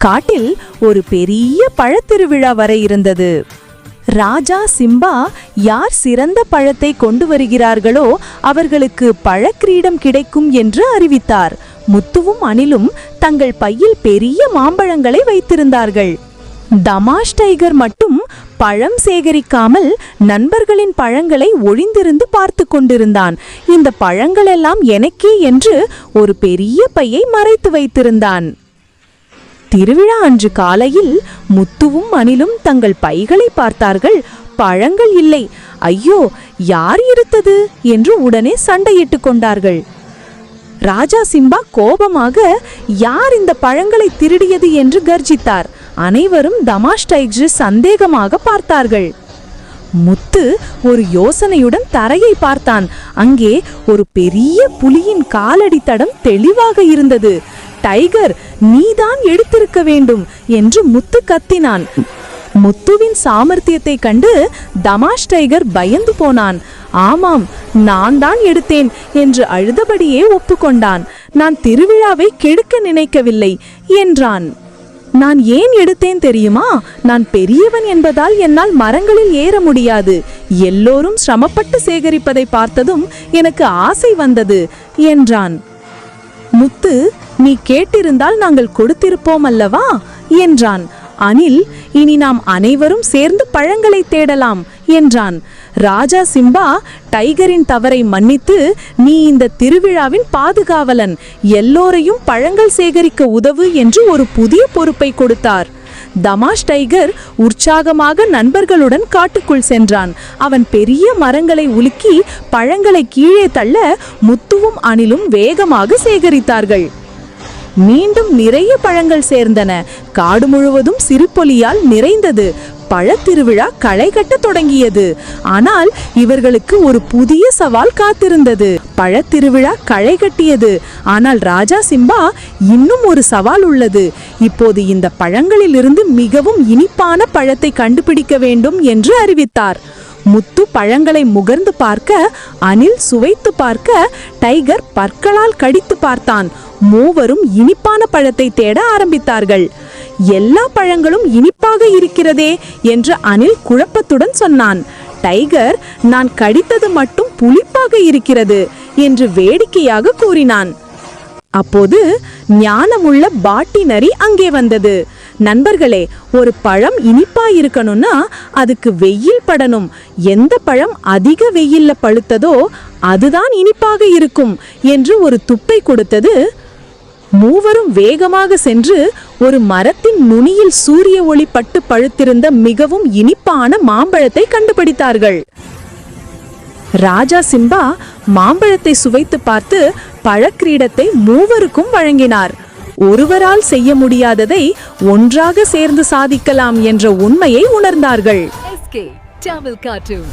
காட்டில் ஒரு பெரிய பழத்திருவிழா வர இருந்தது. ராஜா சிம்பா யார் சிறந்த பழத்தை கொண்டு வருகிறார்களோ அவர்களுக்கு பழக்கிரீடம் கிடைக்கும் என்று அறிவித்தார். முத்துவும் அணிலும் தங்கள் பையில் பெரிய மாம்பழங்களை வைத்திருந்தார்கள். தமாஷ் டைகர் மட்டும் பழம் சேகரிக்காமல் நண்பர்களின் பழங்களை ஒளிந்திருந்து பார்த்து கொண்டிருந்தான். இந்த பழங்களெல்லாம் எனக்கே என்று ஒரு பெரிய பையை மறைத்து வைத்திருந்தான். திருவிழா அன்று காலையில் முத்துவும் அணிலும் தங்கள் பைகளை பார்த்தார்கள். பழங்கள் இல்லை. ஐயோ, யார் எடுத்தது என்று உடனே சண்டையிட்டு கொண்டார்கள். ராஜா சிம்பா கோபமாக யார் இந்த பழங்களை திருடியது என்று கர்ஜித்தார். அனைவரும் தமாஷ் டைகரை சந்தேகமாக பார்த்தார்கள். முத்து ஒரு யோசனையுடன் தரையை பார்த்தான். அங்கே ஒரு பெரிய புலியின் காலடி தடம் தெளிவாக இருந்தது. டைகர், நீதான் எடுத்திருக்க வேண்டும் என்று முத்து கத்தினான். முத்துவின் சாமர்த்தியத்தை கண்டு தமாஷ் டைகர் பயந்து போனான். ஆமாம், நான் தான் எடுத்தேன் என்று அழுதபடியே ஒப்புக்கொண்டான். நான் திருவிழாவை கெடுக்க நினைக்கவில்லை என்றான். நான் ஏன் எடுத்தேன் தெரியுமா? நான் பெரியவன் என்பதால் என்னால் மரங்களில் ஏற முடியாது. எல்லோரும் சிரமப்பட்டு சேகரிப்பதை பார்த்ததும் எனக்கு ஆசை வந்தது என்றான். முத்து, நீ கேட்டிருந்தால் நாங்கள் கொடுத்திருப்போம் அல்லவா என்றான். அனில், இனி நாம் அனைவரும் சேர்ந்து பழங்களை தேடலாம் என்றான். ராஜா சிம்பா டைகரின் தவறை மன்னித்து, நீ இந்த திருவிழாவின் பாதுகாவலன், எல்லோரையும் பழங்கள் சேகரிக்க உதவு என்று ஒரு புதிய பொறுப்பை கொடுத்தார். தமாஷ் டைகர் உற்சாகமாக நண்பர்களுடன் காட்டுக்குள் சென்றான். அவன் பெரிய மரங்களை உலுக்கி பழங்களை கீழே தள்ள முத்துவும் அணிலும் வேகமாக சேகரித்தார்கள். மீண்டும் நிறைய பழங்கள் சேர்ந்தன. காடு முழுவதும் சிறுபொலியால் நிறைந்தது. பழத்திருவிழா களை கட்ட தொடங்கியது. ஆனால் இவர்களுக்கு ஒரு புதிய சவால் காத்திருந்தது. பழத்திருவிழா களை கட்டியது. ஆனால் ராஜா சிம்பா, இன்னும் ஒரு சவால் உள்ளது. இப்போது இந்த பழங்களில் இருந்து மிகவும் இனிப்பான பழத்தை கண்டுபிடிக்க வேண்டும் என்று அறிவித்தார். முத்து பழங்களை முகர்ந்து பார்க்க, அனில் சுவைத்து பார்க்க, டைகர் பற்களால் கடித்து பார்த்தான். மூவரும் இனிப்பான பழத்தை தேட ஆரம்பித்தார்கள். எல்லா பழங்களும் இனிப்பாக இருக்கிறதே என்று அனில் குழப்பத்துடன் சொன்னான். டைகர், நான் கடித்தது மட்டும் புளிப்பாக இருக்கிறது என்று வேடிக்கையாக கூறினான். அப்போது ஞானமுள்ள பாட்டி நரி அங்கே வந்தது. நண்பர்களே, ஒரு பழம் இனிப்பா இருக்கணும்னா அதுக்கு வெயில் படணும். எந்த பழம் அதிக வெயில்ல பழுத்ததோ அதுதான் இனிப்பாக இருக்கும் என்று ஒரு துப்பை கொடுத்தது. மூவரும் வேகமாக சென்று ஒரு மரத்தின் நுனியில் சூரிய ஒளி பட்டு பழுத்திருந்த மிகவும் இனிப்பான மாம்பழத்தை கண்டுபிடித்தார்கள். ராஜா சிம்பா மாம்பழத்தை சுவைத்து பார்த்து பழக்கிரீடத்தை மூவருக்கும் வழங்கினார். ஒருவரால் செய்ய முடியாததை ஒன்றாக சேர்ந்து சாதிக்கலாம் என்ற உண்மையை உணர்ந்தார்கள். SK Tamil Cartoon.